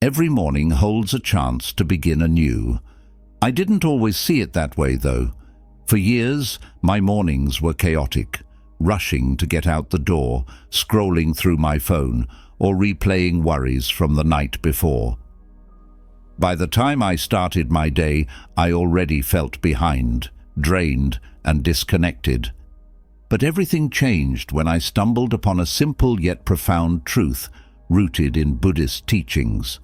Every morning holds a chance to begin anew. I didn't always see it that way, though. For years, my mornings were chaotic, rushing to get out the door, scrolling through my phone, or replaying worries from the night before. By the time I started my day, I already felt behind, drained, and disconnected. But everything changed when I stumbled upon a simple yet profound truth rooted in Buddhist teachings.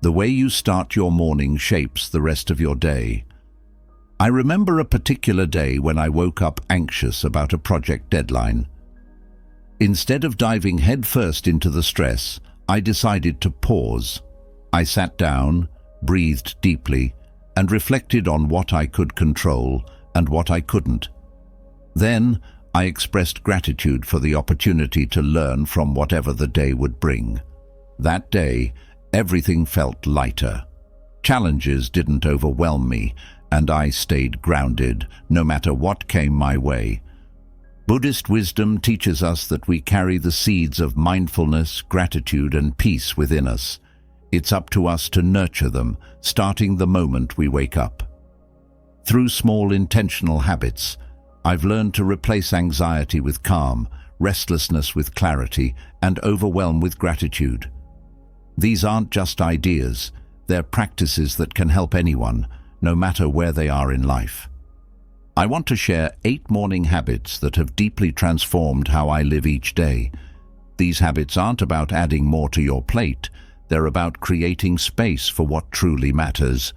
The way you start your morning shapes the rest of your day. I remember a particular day when I woke up anxious about a project deadline. Instead of diving headfirst into the stress, I decided to pause. I sat down, breathed deeply, and reflected on what I could control and what I couldn't. Then, I expressed gratitude for the opportunity to learn from whatever the day would bring. That day, everything felt lighter. Challenges didn't overwhelm me, and I stayed grounded, no matter what came my way. Buddhist wisdom teaches us that we carry the seeds of mindfulness, gratitude, and peace within us. It's up to us to nurture them, starting the moment we wake up. Through small intentional habits, I've learned to replace anxiety with calm, restlessness with clarity, and overwhelm with gratitude. These aren't just ideas, they're practices that can help anyone, no matter where they are in life. I want to share 8 morning habits that have deeply transformed how I live each day. These habits aren't about adding more to your plate, they're about creating space for what truly matters.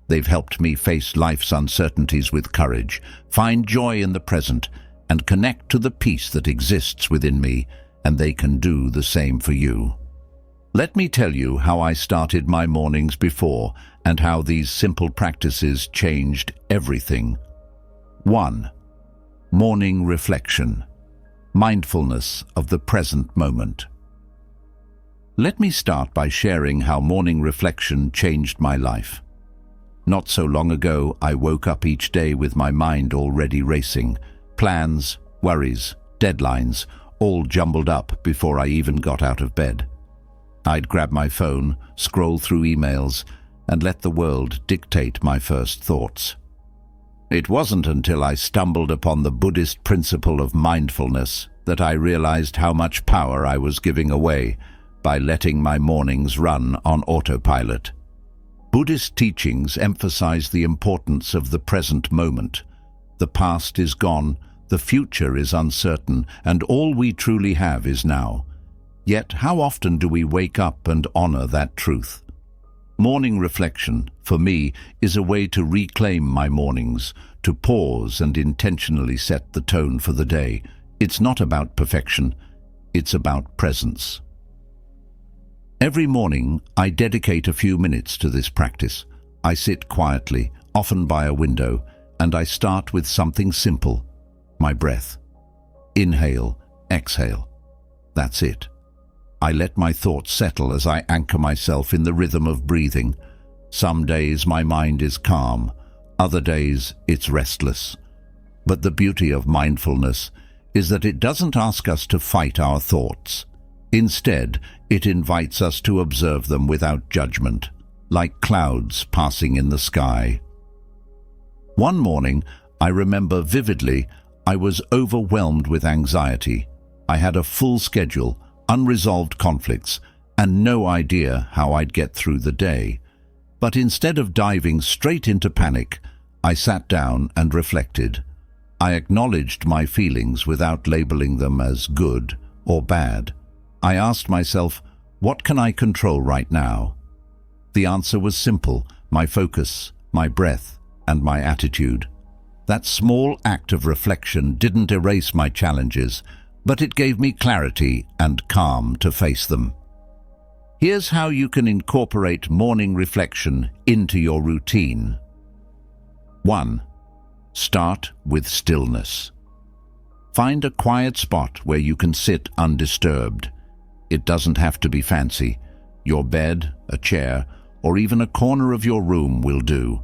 They've helped me face life's uncertainties with courage, find joy in the present, and connect to the peace that exists within me, and they can do the same for you. Let me tell you how I started my mornings before and how these simple practices changed everything. 1. Morning reflection. Mindfulness of the present moment. Let me start by sharing how morning reflection changed my life. Not so long ago, I woke up each day with my mind already racing. Plans, worries, deadlines, all jumbled up before I even got out of bed. I'd grab my phone, scroll through emails, and let the world dictate my first thoughts. It wasn't until I stumbled upon the Buddhist principle of mindfulness that I realized how much power I was giving away by letting my mornings run on autopilot. Buddhist teachings emphasize the importance of the present moment. The past is gone, the future is uncertain, and all we truly have is now. Yet, how often do we wake up and honor that truth? Morning reflection, for me, is a way to reclaim my mornings, to pause and intentionally set the tone for the day. It's not about perfection, it's about presence. Every morning, I dedicate a few minutes to this practice. I sit quietly, often by a window, and I start with something simple: my breath. Inhale, exhale. That's it. I let my thoughts settle as I anchor myself in the rhythm of breathing. Some days my mind is calm, other days it's restless. But the beauty of mindfulness is that it doesn't ask us to fight our thoughts. Instead, it invites us to observe them without judgment, like clouds passing in the sky. One morning, I remember vividly, I was overwhelmed with anxiety. I had a full schedule, unresolved conflicts, and no idea how I'd get through the day. But instead of diving straight into panic, I sat down and reflected. I acknowledged my feelings without labeling them as good or bad. I asked myself, what can I control right now? The answer was simple: my focus, my breath, and my attitude. That small act of reflection didn't erase my challenges, but it gave me clarity and calm to face them. Here's how you can incorporate morning reflection into your routine. 1. Start with stillness. Find a quiet spot where you can sit undisturbed. It doesn't have to be fancy. Your bed, a chair, or even a corner of your room will do.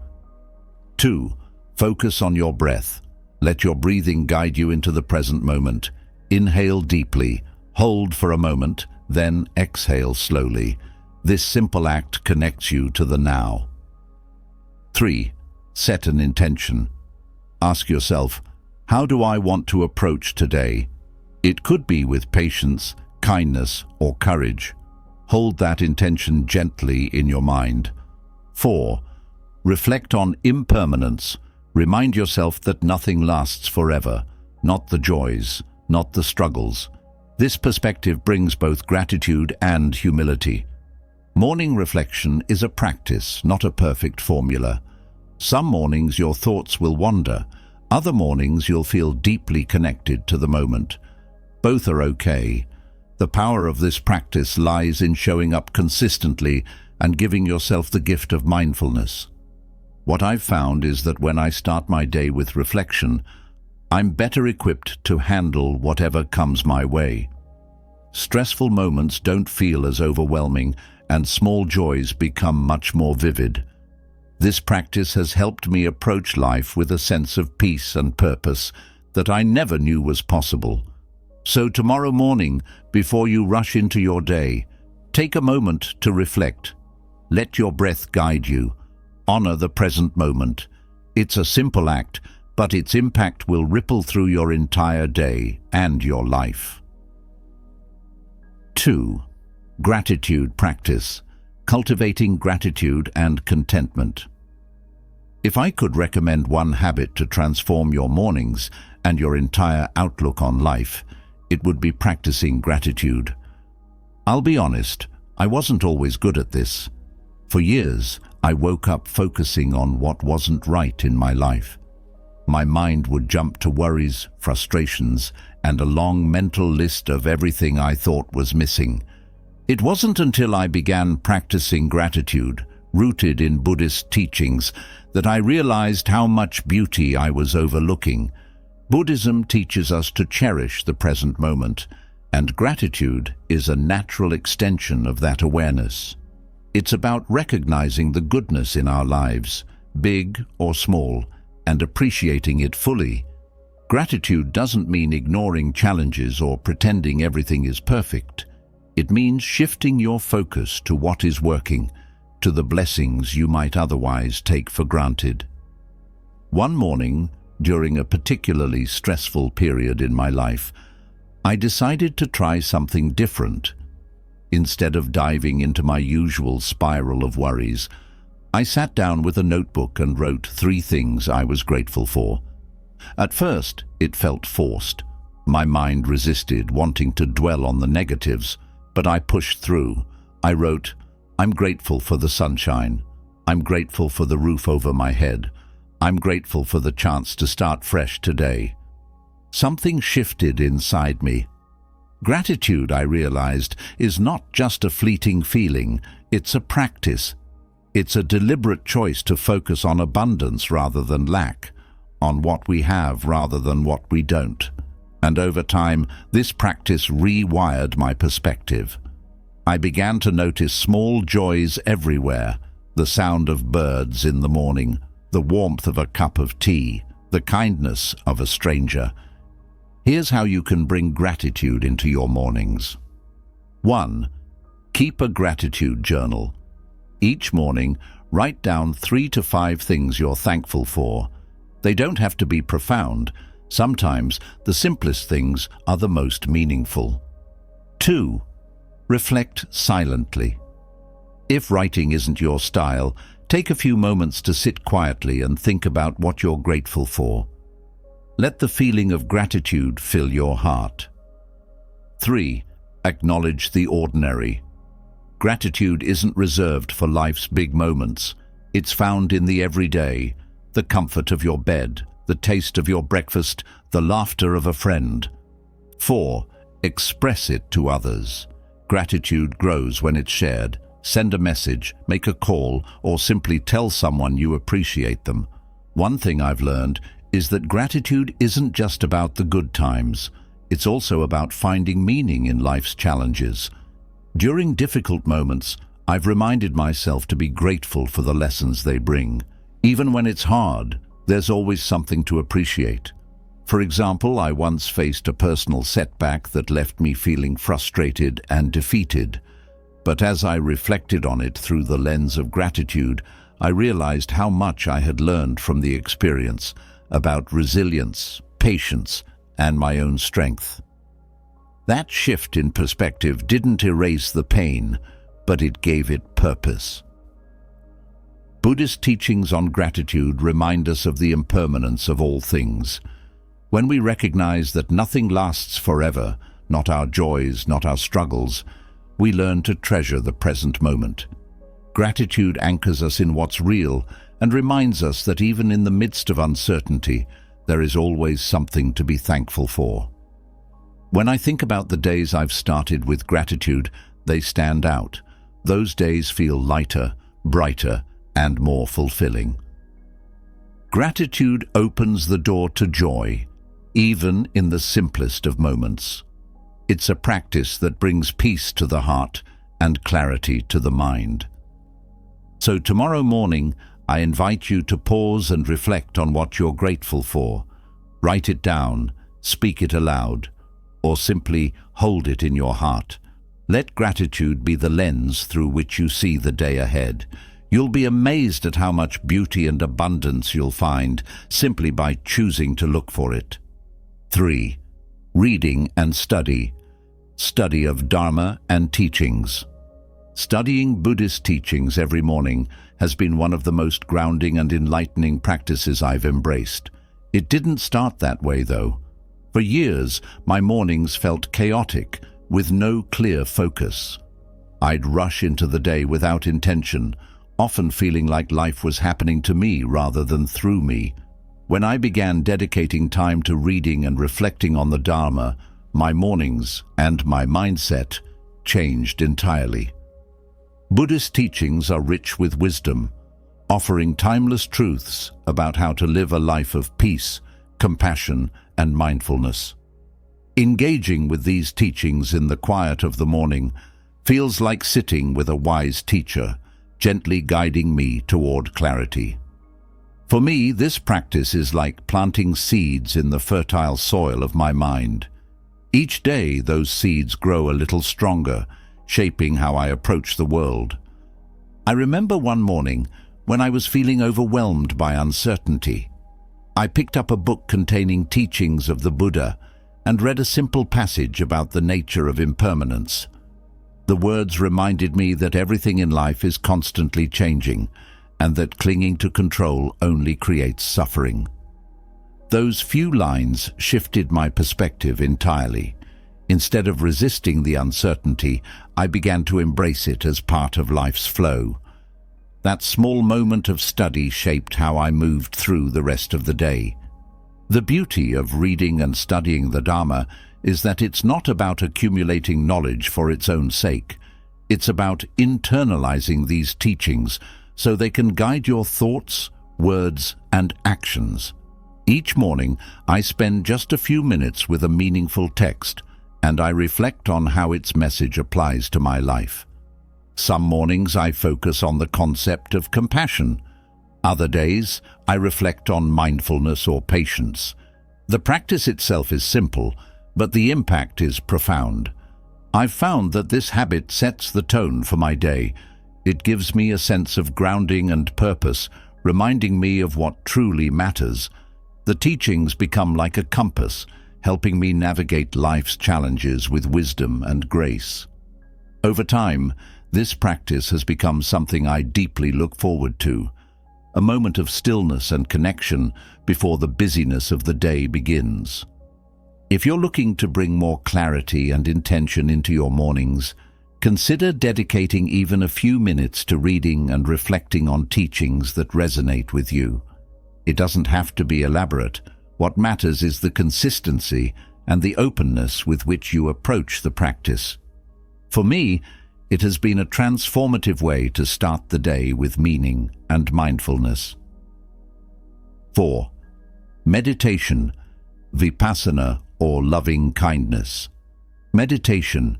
2. Focus on your breath. Let your breathing guide you into the present moment. Inhale deeply, hold for a moment, then exhale slowly. This simple act connects you to the now. 3. Set an intention. Ask yourself, how do I want to approach today? It could be with patience, kindness, or courage. Hold that intention gently in your mind. 4. Reflect on impermanence. Remind yourself that nothing lasts forever, not the joys, not the struggles. This perspective brings both gratitude and humility. Morning reflection is a practice, not a perfect formula. Some mornings your thoughts will wander. Other mornings you'll feel deeply connected to the moment. Both are okay. The power of this practice lies in showing up consistently and giving yourself the gift of mindfulness. What I've found is that when I start my day with reflection, I'm better equipped to handle whatever comes my way. Stressful moments don't feel as overwhelming, and small joys become much more vivid. This practice has helped me approach life with a sense of peace and purpose that I never knew was possible. So tomorrow morning, before you rush into your day, take a moment to reflect. Let your breath guide you. Honor the present moment. It's a simple act, but its impact will ripple through your entire day and your life. 2. Gratitude practice. Cultivating gratitude and contentment. If I could recommend one habit to transform your mornings and your entire outlook on life, it would be practicing gratitude. I'll be honest, I wasn't always good at this. For years, I woke up focusing on what wasn't right in my life. My mind would jump to worries, frustrations, and a long mental list of everything I thought was missing. It wasn't until I began practicing gratitude, rooted in Buddhist teachings, that I realized how much beauty I was overlooking. Buddhism teaches us to cherish the present moment, and gratitude is a natural extension of that awareness. It's about recognizing the goodness in our lives, big or small, and appreciating it fully. Gratitude doesn't mean ignoring challenges or pretending everything is perfect. It means shifting your focus to what is working, to the blessings you might otherwise take for granted. One morning, during a particularly stressful period in my life, I decided to try something different. Instead of diving into my usual spiral of worries, I sat down with a notebook and wrote 3 things I was grateful for. At first, it felt forced. My mind resisted, wanting to dwell on the negatives, but I pushed through. I wrote, I'm grateful for the sunshine. I'm grateful for the roof over my head. I'm grateful for the chance to start fresh today. Something shifted inside me. Gratitude, I realized, is not just a fleeting feeling, it's a practice. It's a deliberate choice to focus on abundance rather than lack, on what we have rather than what we don't. And over time, this practice rewired my perspective. I began to notice small joys everywhere: the sound of birds in the morning, the warmth of a cup of tea, the kindness of a stranger. Here's how you can bring gratitude into your mornings. 1. Keep a gratitude journal. Each morning, write down 3 to 5 things you're thankful for. They don't have to be profound. Sometimes the simplest things are the most meaningful. 2. Reflect silently. If writing isn't your style, take a few moments to sit quietly and think about what you're grateful for. Let the feeling of gratitude fill your heart. 3. Acknowledge the ordinary. Gratitude isn't reserved for life's big moments. It's found in the everyday, the comfort of your bed, the taste of your breakfast, the laughter of a friend. 4. Express it to others. Gratitude grows when it's shared. Send a message, make a call, or simply tell someone you appreciate them. One thing I've learned is that gratitude isn't just about the good times. It's also about finding meaning in life's challenges. During difficult moments, I've reminded myself to be grateful for the lessons they bring. Even when it's hard, there's always something to appreciate. For example, I once faced a personal setback that left me feeling frustrated and defeated. but as I reflected on it through the lens of gratitude, I realized how much I had learned from the experience about resilience, patience, and my own strength. That shift in perspective didn't erase the pain, but it gave it purpose. Buddhist teachings on gratitude remind us of the impermanence of all things. When we recognize that nothing lasts forever, not our joys, not our struggles, we learn to treasure the present moment. Gratitude anchors us in what's real and reminds us that even in the midst of uncertainty, there is always something to be thankful for. When I think about the days I've started with gratitude, they stand out. Those days feel lighter, brighter, and more fulfilling. Gratitude opens the door to joy, even in the simplest of moments. It's a practice that brings peace to the heart and clarity to the mind. So tomorrow morning, I invite you to pause and reflect on what you're grateful for. Write it down, speak it aloud, or simply hold it in your heart. Let gratitude be the lens through which you see the day ahead. You'll be amazed at how much beauty and abundance you'll find simply by choosing to look for it. 3. Reading and study. Study of Dharma and teachings. Studying Buddhist teachings every morning has been one of the most grounding and enlightening practices I've embraced. It didn't start that way, though. For years, my mornings felt chaotic, with no clear focus. I'd rush into the day without intention, often feeling like life was happening to me rather than through me. When I began dedicating time to reading and reflecting on the Dharma, my mornings and my mindset changed entirely. Buddhist teachings are rich with wisdom, offering timeless truths about how to live a life of peace, compassion, and mindfulness. Engaging with these teachings in the quiet of the morning feels like sitting with a wise teacher, gently guiding me toward clarity. For me, this practice is like planting seeds in the fertile soil of my mind. Each day, those seeds grow a little stronger, shaping how I approach the world. I remember one morning when I was feeling overwhelmed by uncertainty. I picked up a book containing teachings of the Buddha and read a simple passage about the nature of impermanence. The words reminded me that everything in life is constantly changing, and that clinging to control only creates suffering. Those few lines shifted my perspective entirely. Instead of resisting the uncertainty, I began to embrace it as part of life's flow. That small moment of study shaped how I moved through the rest of the day. The beauty of reading and studying the Dharma is that it's not about accumulating knowledge for its own sake. It's about internalizing these teachings so they can guide your thoughts, words, and actions. Each morning, I spend just a few minutes with a meaningful text, and I reflect on how its message applies to my life. Some mornings I focus on the concept of compassion. Other days, I reflect on mindfulness or patience. The practice itself is simple, but the impact is profound. I've found that this habit sets the tone for my day. It gives me a sense of grounding and purpose, reminding me of what truly matters. The teachings become like a compass, helping me navigate life's challenges with wisdom and grace. Over time, this practice has become something I deeply look forward to, a moment of stillness and connection before the busyness of the day begins. If you're looking to bring more clarity and intention into your mornings, consider dedicating even a few minutes to reading and reflecting on teachings that resonate with you. It doesn't have to be elaborate. What matters is the consistency and the openness with which you approach the practice. For me, it has been a transformative way to start the day with meaning and mindfulness. 4. Meditation, vipassana, or loving kindness. Meditation.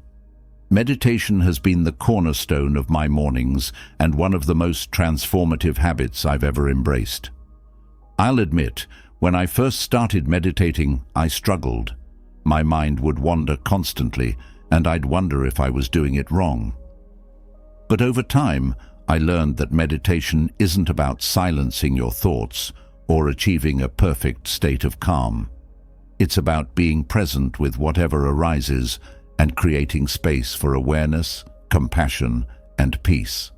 Meditation has been the cornerstone of my mornings and one of the most transformative habits I've ever embraced. I'll admit, when I first started meditating, I struggled. My mind would wander constantly, and I'd wonder if I was doing it wrong. But over time, I learned that meditation isn't about silencing your thoughts or achieving a perfect state of calm. It's about being present with whatever arises and creating space for awareness, compassion, and peace.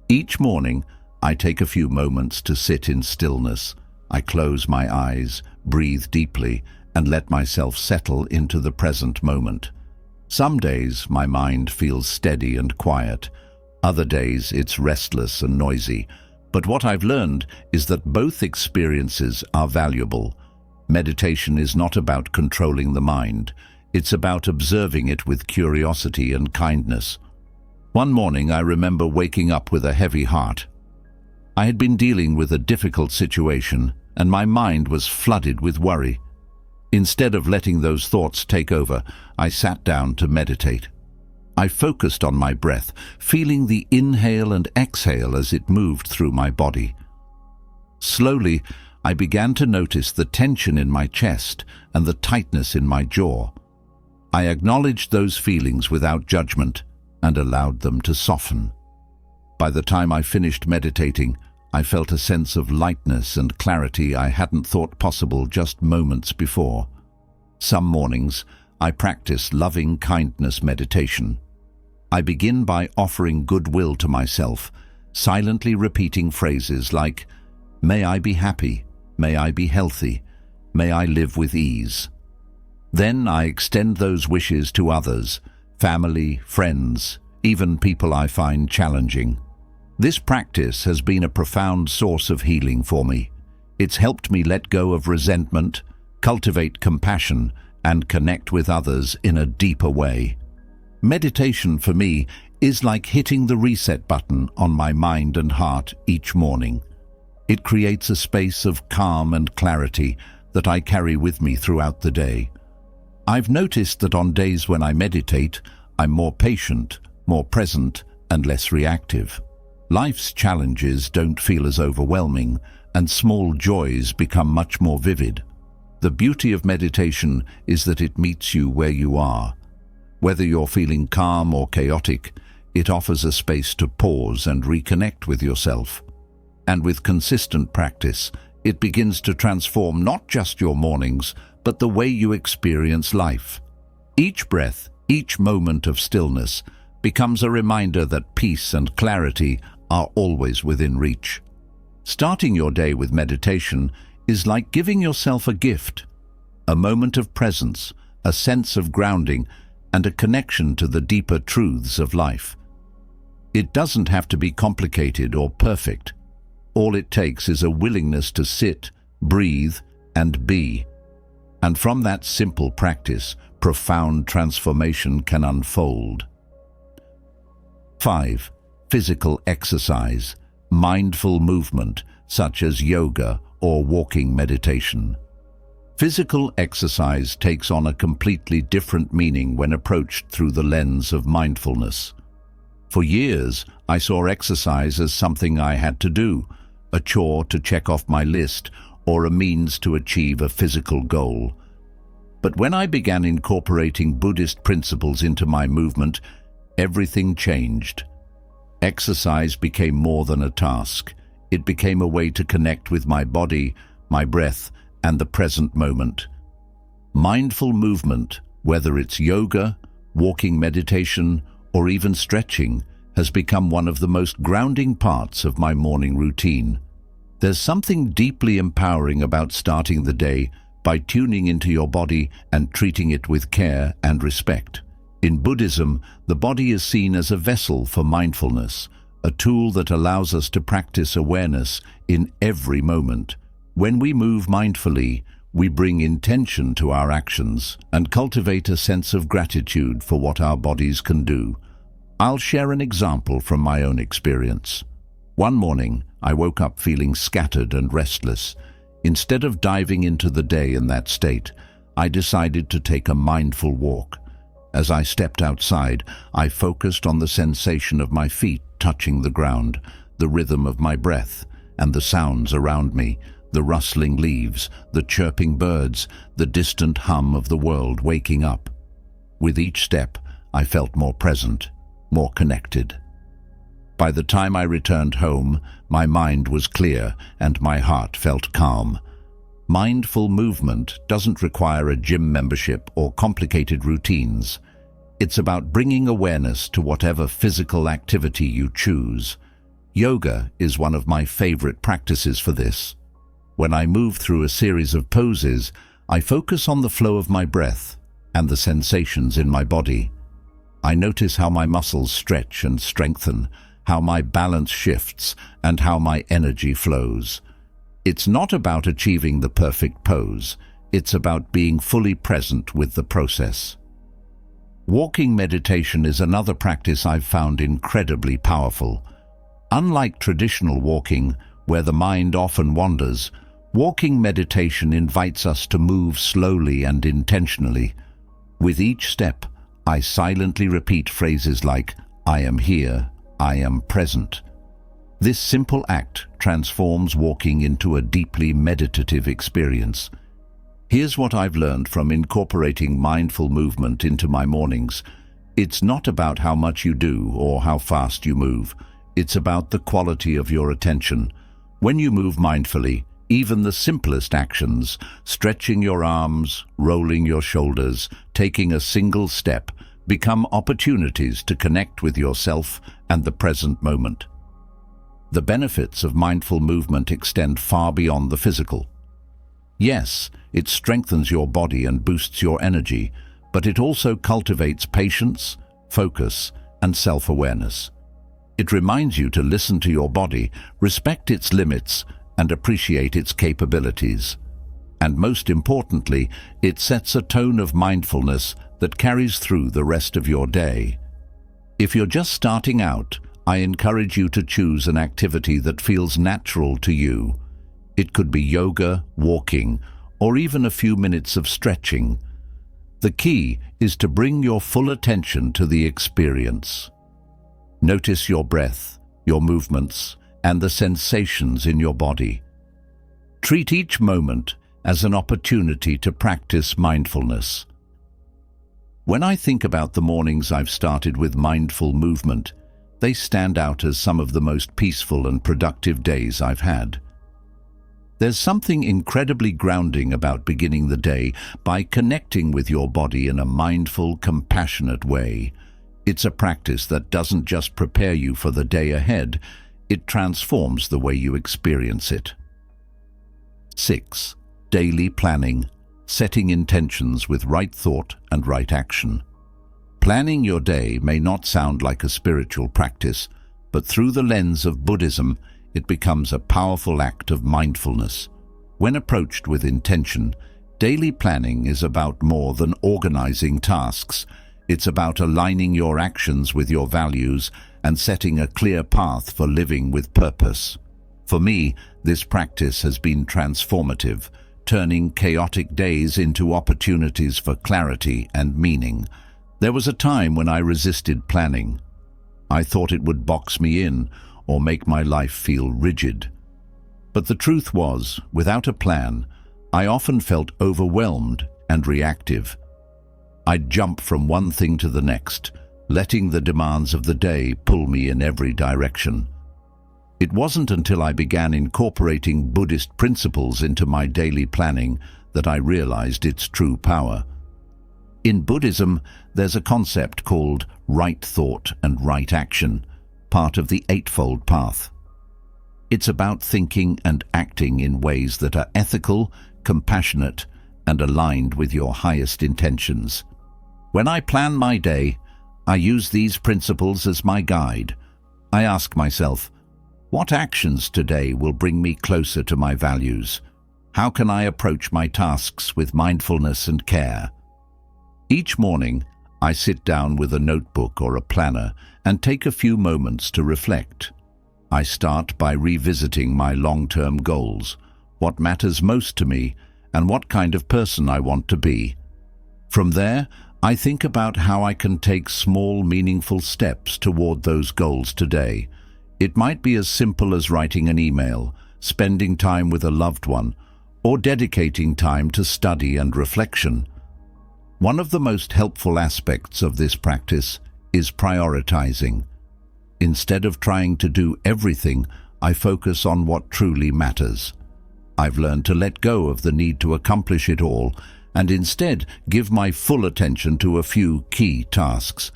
Each morning, I take a few moments to sit in stillness. I close my eyes, breathe deeply, and let myself settle into the present moment. Some days my mind feels steady and quiet. Other days it's restless and noisy. But what I've learned is that both experiences are valuable. Meditation is not about controlling the mind. It's about observing it with curiosity and kindness. One morning I remember waking up with a heavy heart. I had been dealing with a difficult situation, and my mind was flooded with worry. Instead of letting those thoughts take over, I sat down to meditate. I focused on my breath, feeling the inhale and exhale as it moved through my body. Slowly, I began to notice the tension in my chest and the tightness in my jaw. I acknowledged those feelings without judgment and allowed them to soften. By the time I finished meditating, I felt a sense of lightness and clarity I hadn't thought possible just moments before. Some mornings, I practice loving kindness meditation. I begin by offering goodwill to myself, silently repeating phrases like, "May I be happy, may I be healthy, may I live with ease." Then I extend those wishes to others, family, friends, even people I find challenging. This practice has been a profound source of healing for me. It's helped me let go of resentment, cultivate compassion, and connect with others in a deeper way. Meditation for me is like hitting the reset button on my mind and heart each morning. It creates a space of calm and clarity that I carry with me throughout the day. I've noticed that on days when I meditate, I'm more patient, more present, and less reactive. Life's challenges don't feel as overwhelming, and small joys become much more vivid. The beauty of meditation is that it meets you where you are. Whether you're feeling calm or chaotic, it offers a space to pause and reconnect with yourself. And with consistent practice, it begins to transform not just your mornings, but the way you experience life. Each breath, each moment of stillness, becomes a reminder that peace and clarity are always within reach. Starting your day with meditation is like giving yourself a gift, a moment of presence, a sense of grounding, and a connection to the deeper truths of life. It doesn't have to be complicated or perfect. All it takes is a willingness to sit, breathe, and be. And from that simple practice, profound transformation can unfold. 5. Physical exercise, mindful movement, such as yoga or walking meditation. Physical exercise takes on a completely different meaning when approached through the lens of mindfulness. For years, I saw exercise as something I had to do, a chore to check off my list, or a means to achieve a physical goal. But when I began incorporating Buddhist principles into my movement, everything changed. Exercise became more than a task. It became a way to connect with my body, my breath, and the present moment. Mindful movement, whether it's yoga, walking meditation, or even stretching, has become one of the most grounding parts of my morning routine. There's something deeply empowering about starting the day by tuning into your body and treating it with care and respect. In Buddhism, the body is seen as a vessel for mindfulness, a tool that allows us to practice awareness in every moment. When we move mindfully, we bring intention to our actions and cultivate a sense of gratitude for what our bodies can do. I'll share an example from my own experience. One morning, I woke up feeling scattered and restless. Instead of diving into the day in that state, I decided to take a mindful walk. As I stepped outside, I focused on the sensation of my feet touching the ground, the rhythm of my breath, and the sounds around me, the rustling leaves, the chirping birds, the distant hum of the world waking up. With each step, I felt more present, more connected. By the time I returned home, my mind was clear and my heart felt calm. Mindful movement doesn't require a gym membership or complicated routines. It's about bringing awareness to whatever physical activity you choose. Yoga is one of my favorite practices for this. When I move through a series of poses, I focus on the flow of my breath and the sensations in my body. I notice how my muscles stretch and strengthen, how my balance shifts, and how my energy flows. It's not about achieving the perfect pose. It's about being fully present with the process. Walking meditation is another practice I've found incredibly powerful. Unlike traditional walking, where the mind often wanders, walking meditation invites us to move slowly and intentionally. With each step, I silently repeat phrases like, "I am here, I am present." This simple act transforms walking into a deeply meditative experience. Here's what I've learned from incorporating mindful movement into my mornings. It's not about how much you do or how fast you move. It's about the quality of your attention. When you move mindfully, even the simplest actions, stretching your arms, rolling your shoulders, taking a single step, become opportunities to connect with yourself and the present moment. The benefits of mindful movement extend far beyond the physical. Yes, it strengthens your body and boosts your energy, but it also cultivates patience, focus, and self-awareness. It reminds you to listen to your body, respect its limits, and appreciate its capabilities. And most importantly, it sets a tone of mindfulness that carries through the rest of your day. If you're just starting out, I encourage you to choose an activity that feels natural to you. It could be yoga, walking, or even a few minutes of stretching. The key is to bring your full attention to the experience. Notice your breath, your movements, and the sensations in your body. Treat each moment as an opportunity to practice mindfulness. When I think about the mornings I've started with mindful movement, they stand out as some of the most peaceful and productive days I've had. There's something incredibly grounding about beginning the day by connecting with your body in a mindful, compassionate way. It's a practice that doesn't just prepare you for the day ahead, it transforms the way you experience it. 6. Daily planning, setting intentions with right thought and right action. Planning your day may not sound like a spiritual practice, but through the lens of Buddhism, it becomes a powerful act of mindfulness. When approached with intention, daily planning is about more than organizing tasks. It's about aligning your actions with your values and setting a clear path for living with purpose. For me, this practice has been transformative, turning chaotic days into opportunities for clarity and meaning. There was a time when I resisted planning. I thought it would box me in or make my life feel rigid. But the truth was, without a plan, I often felt overwhelmed and reactive. I'd jump from one thing to the next, letting the demands of the day pull me in every direction. It wasn't until I began incorporating Buddhist principles into my daily planning that I realized its true power. In Buddhism, there's a concept called right thought and right action, part of the Eightfold Path. It's about thinking and acting in ways that are ethical, compassionate, and aligned with your highest intentions. When I plan my day, I use these principles as my guide. I ask myself, what actions today will bring me closer to my values? How can I approach my tasks with mindfulness and care? Each morning, I sit down with a notebook or a planner and take a few moments to reflect. I start by revisiting my long-term goals, what matters most to me, and what kind of person I want to be. From there, I think about how I can take small, meaningful steps toward those goals today. It might be as simple as writing an email, spending time with a loved one, or dedicating time to study and reflection. One of the most helpful aspects of this practice is prioritizing. Instead of trying to do everything, I focus on what truly matters. I've learned to let go of the need to accomplish it all and instead give my full attention to a few key tasks.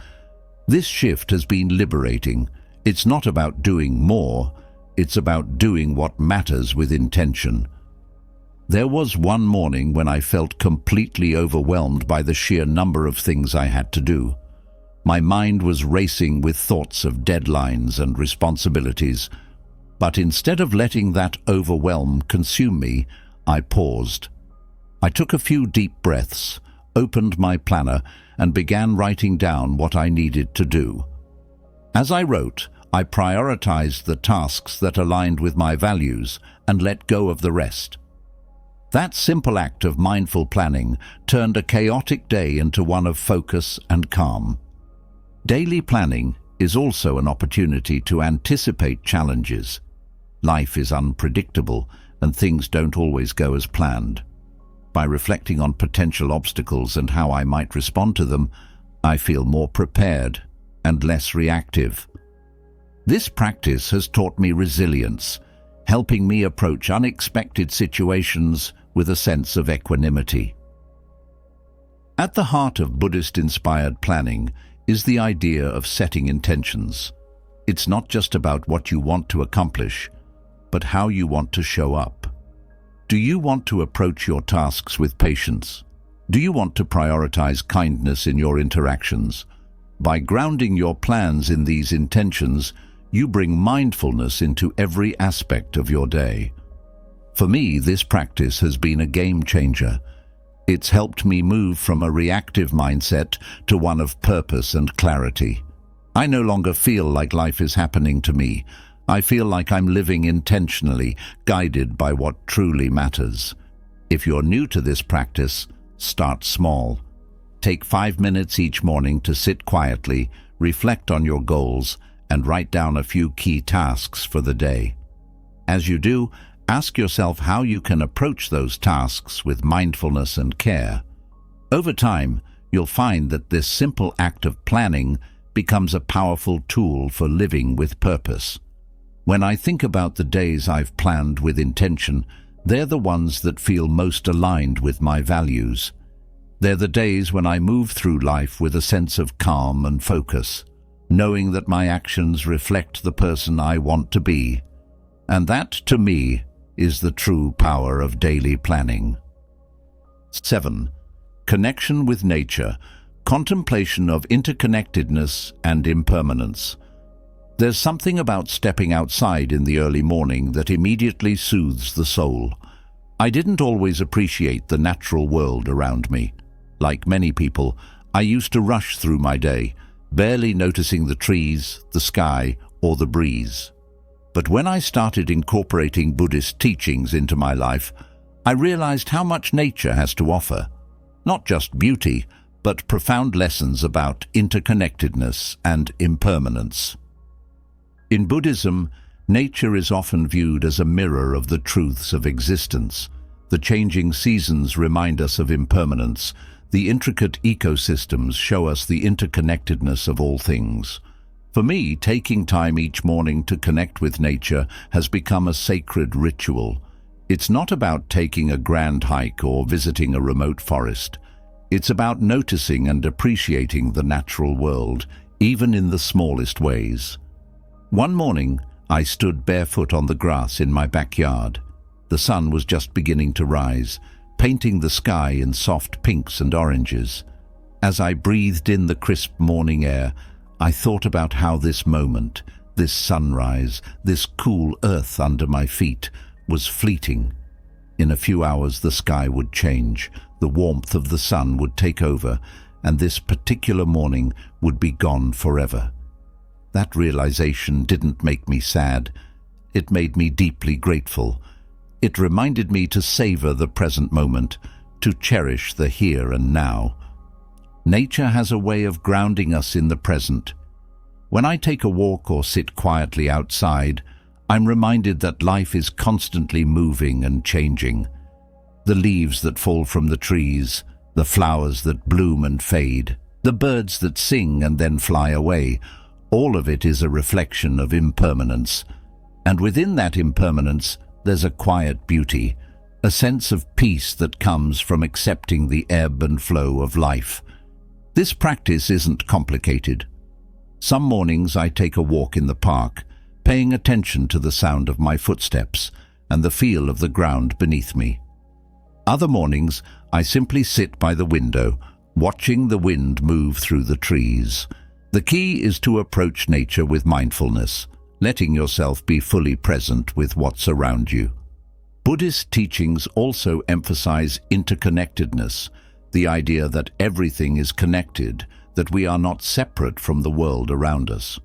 This shift has been liberating. It's not about doing more, it's about doing what matters with intention. There was one morning when I felt completely overwhelmed by the sheer number of things I had to do. My mind was racing with thoughts of deadlines and responsibilities, but instead of letting that overwhelm consume me, I paused. I took a few deep breaths, opened my planner, and began writing down what I needed to do. As I wrote, I prioritized the tasks that aligned with my values and let go of the rest. That simple act of mindful planning turned a chaotic day into one of focus and calm. Daily planning is also an opportunity to anticipate challenges. Life is unpredictable and things don't always go as planned. By reflecting on potential obstacles and how I might respond to them, I feel more prepared and less reactive. This practice has taught me resilience, helping me approach unexpected situations with a sense of equanimity. At the heart of Buddhist-inspired planning is the idea of setting intentions. It's not just about what you want to accomplish, but how you want to show up. Do you want to approach your tasks with patience? Do you want to prioritize kindness in your interactions? By grounding your plans in these intentions, you bring mindfulness into every aspect of your day. For me, this practice has been a game changer. It's helped me move from a reactive mindset to one of purpose and clarity. I no longer feel like life is happening to me. I feel like I'm living intentionally, guided by what truly matters. If you're new to this practice, start small. Take 5 minutes each morning to sit quietly, reflect on your goals, and write down a few key tasks for the day. As you do, ask yourself how you can approach those tasks with mindfulness and care. Over time, you'll find that this simple act of planning becomes a powerful tool for living with purpose. When I think about the days I've planned with intention, they're the ones that feel most aligned with my values. They're the days when I move through life with a sense of calm and focus, knowing that my actions reflect the person I want to be. And that, to me, is the true power of daily planning. 7. Connection with nature, contemplation of interconnectedness and impermanence. There's something about stepping outside in the early morning that immediately soothes the soul. I didn't always appreciate the natural world around me. Like many people, I used to rush through my day, barely noticing the trees, the sky, or the breeze. But when I started incorporating Buddhist teachings into my life, I realized how much nature has to offer. Not just beauty, but profound lessons about interconnectedness and impermanence. In Buddhism, nature is often viewed as a mirror of the truths of existence. The changing seasons remind us of impermanence. The intricate ecosystems show us the interconnectedness of all things. For me, taking time each morning to connect with nature has become a sacred ritual. It's not about taking a grand hike or visiting a remote forest. It's about noticing and appreciating the natural world, even in the smallest ways. One morning, I stood barefoot on the grass in my backyard. The sun was just beginning to rise, painting the sky in soft pinks and oranges. As I breathed in the crisp morning air, I thought about how this moment, this sunrise, this cool earth under my feet, was fleeting. In a few hours the sky would change, the warmth of the sun would take over, and this particular morning would be gone forever. That realization didn't make me sad. It made me deeply grateful. It reminded me to savor the present moment, to cherish the here and now. Nature has a way of grounding us in the present. When I take a walk or sit quietly outside, I'm reminded that life is constantly moving and changing. The leaves that fall from the trees, the flowers that bloom and fade, the birds that sing and then fly away, All of it is a reflection of impermanence. And within that impermanence, there's a quiet beauty, a sense of peace that comes from accepting the ebb and flow of life. This practice isn't complicated. Some mornings I take a walk in the park, paying attention to the sound of my footsteps and the feel of the ground beneath me. Other mornings, I simply sit by the window, watching the wind move through the trees. The key is to approach nature with mindfulness, letting yourself be fully present with what's around you. Buddhist teachings also emphasize interconnectedness, the idea that everything is connected, that we are not separate from the world around us.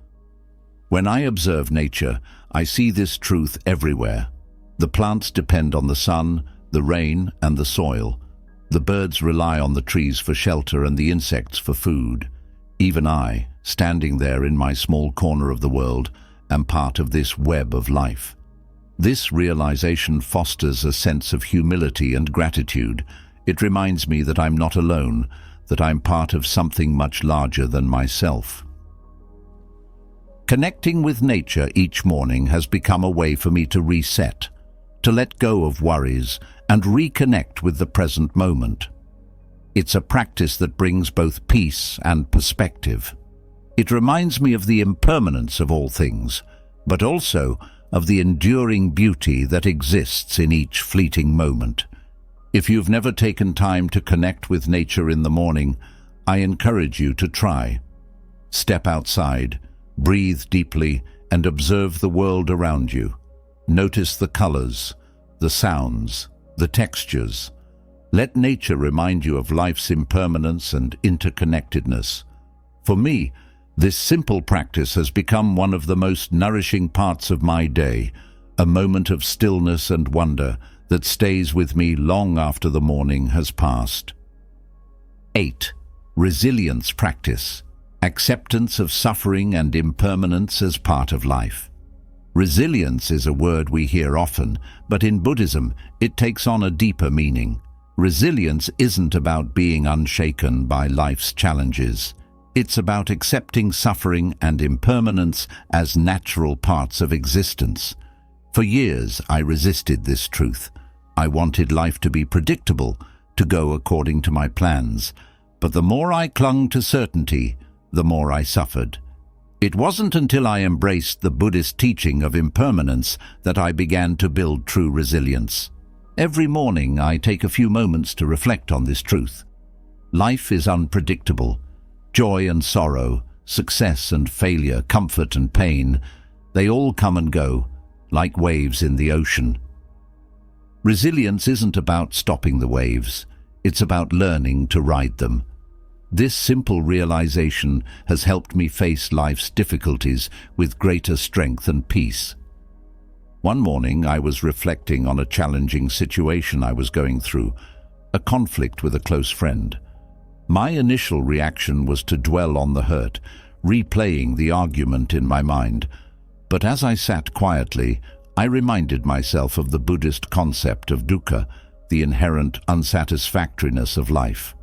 When I observe nature, I see this truth everywhere. The plants depend on the sun, the rain, and the soil. The birds rely on the trees for shelter and the insects for food. Even I, standing there in my small corner of the world, am part of this web of life. This realization fosters a sense of humility and gratitude. It reminds me that I'm not alone, that I'm part of something much larger than myself. Connecting with nature each morning has become a way for me to reset, to let go of worries and reconnect with the present moment. It's a practice that brings both peace and perspective. It reminds me of the impermanence of all things, but also of the enduring beauty that exists in each fleeting moment. If you've never taken time to connect with nature in the morning, I encourage you to try. Step outside, breathe deeply, and observe the world around you. Notice the colors, the sounds, the textures. Let nature remind you of life's impermanence and interconnectedness. For me, this simple practice has become one of the most nourishing parts of my day, a moment of stillness and wonder that stays with me long after the morning has passed. 8. Resilience practice. Acceptance of suffering and impermanence as part of life. Resilience is a word we hear often, but in Buddhism, it takes on a deeper meaning. Resilience isn't about being unshaken by life's challenges. It's about accepting suffering and impermanence as natural parts of existence. For years, I resisted this truth. I wanted life to be predictable, to go according to my plans. But the more I clung to certainty, the more I suffered. It wasn't until I embraced the Buddhist teaching of impermanence that I began to build true resilience. Every morning, I take a few moments to reflect on this truth. Life is unpredictable. Joy and sorrow, success and failure, comfort and pain, they all come and go, like waves in the ocean. Resilience isn't about stopping the waves, it's about learning to ride them. This simple realization has helped me face life's difficulties with greater strength and peace. One morning, I was reflecting on a challenging situation I was going through, a conflict with a close friend. My initial reaction was to dwell on the hurt, replaying the argument in my mind. But as I sat quietly, I reminded myself of the Buddhist concept of dukkha, the inherent unsatisfactoriness of life.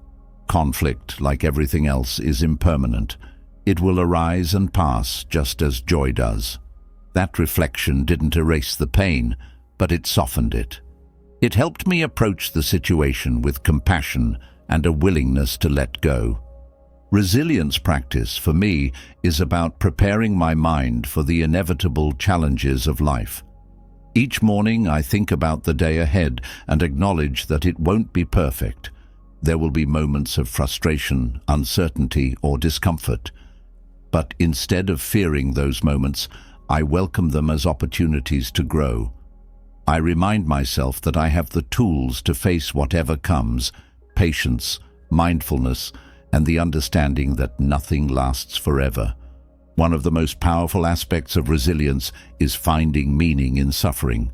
Conflict, like everything else, is impermanent. It will arise and pass just as joy does. That reflection didn't erase the pain, but it softened it. It helped me approach the situation with compassion and a willingness to let go. Resilience practice, for me, is about preparing my mind for the inevitable challenges of life. Each morning I think about the day ahead and acknowledge that it won't be perfect. There will be moments of frustration, uncertainty, or discomfort. But instead of fearing those moments, I welcome them as opportunities to grow. I remind myself that I have the tools to face whatever comes: patience, mindfulness, and the understanding that nothing lasts forever. One of the most powerful aspects of resilience is finding meaning in suffering.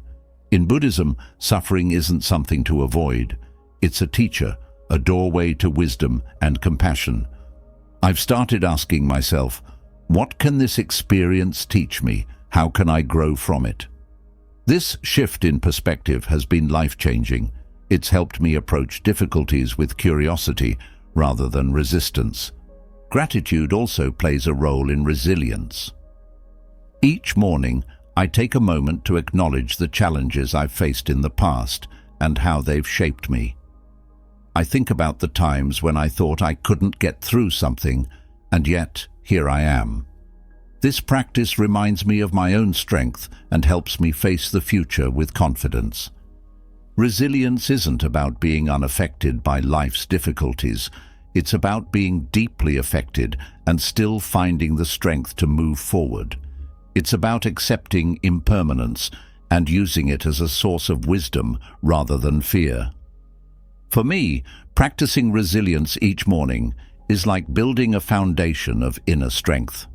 In Buddhism, suffering isn't something to avoid. It's a teacher, a doorway to wisdom and compassion. I've started asking myself, what can this experience teach me? How can I grow from it? This shift in perspective has been life-changing. It's helped me approach difficulties with curiosity rather than resistance. Gratitude also plays a role in resilience. Each morning, I take a moment to acknowledge the challenges I've faced in the past and how they've shaped me. I think about the times when I thought I couldn't get through something, and yet here I am. This practice reminds me of my own strength and helps me face the future with confidence. Resilience isn't about being unaffected by life's difficulties. It's about being deeply affected and still finding the strength to move forward. It's about accepting impermanence and using it as a source of wisdom rather than fear. For me, practicing resilience each morning is like building a foundation of inner strength.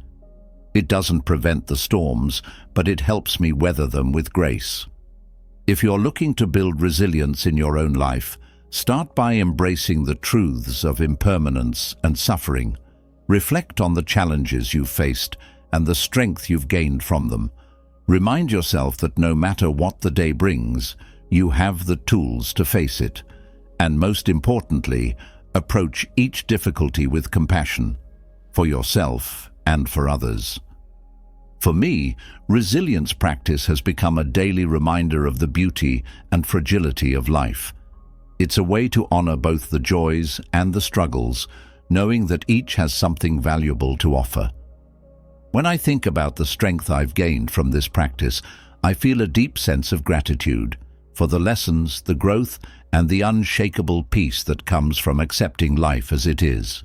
It doesn't prevent the storms, but it helps me weather them with grace. If you're looking to build resilience in your own life, start by embracing the truths of impermanence and suffering. Reflect on the challenges you've faced and the strength you've gained from them. Remind yourself that no matter what the day brings, you have the tools to face it. And most importantly, approach each difficulty with compassion, for yourself and for others. For me, resilience practice has become a daily reminder of the beauty and fragility of life. It's a way to honor both the joys and the struggles, knowing that each has something valuable to offer. When I think about the strength I've gained from this practice, I feel a deep sense of gratitude for the lessons, the growth, and the unshakable peace that comes from accepting life as it is.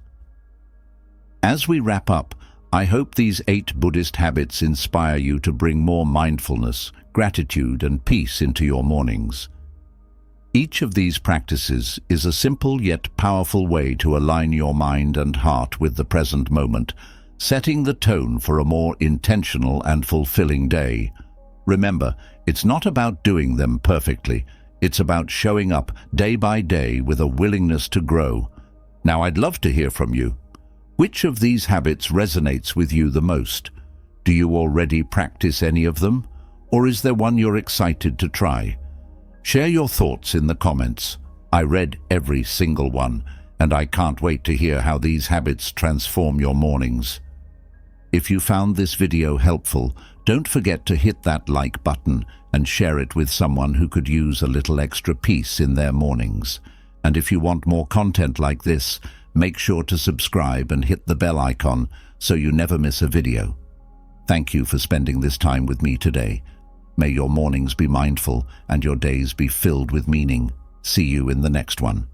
As we wrap up, I hope these 8 Buddhist habits inspire you to bring more mindfulness, gratitude, and peace into your mornings. Each of these practices is a simple yet powerful way to align your mind and heart with the present moment, setting the tone for a more intentional and fulfilling day. Remember, it's not about doing them perfectly. It's about showing up day by day with a willingness to grow. Now, I'd love to hear from you. Which of these habits resonates with you the most? Do you already practice any of them? Or is there one you're excited to try? Share your thoughts in the comments. I read every single one, and I can't wait to hear how these habits transform your mornings. If you found this video helpful, don't forget to hit that like button and share it with someone who could use a little extra peace in their mornings. And if you want more content like this, make sure to subscribe and hit the bell icon so you never miss a video. Thank you for spending this time with me today. May your mornings be mindful and your days be filled with meaning. See you in the next one.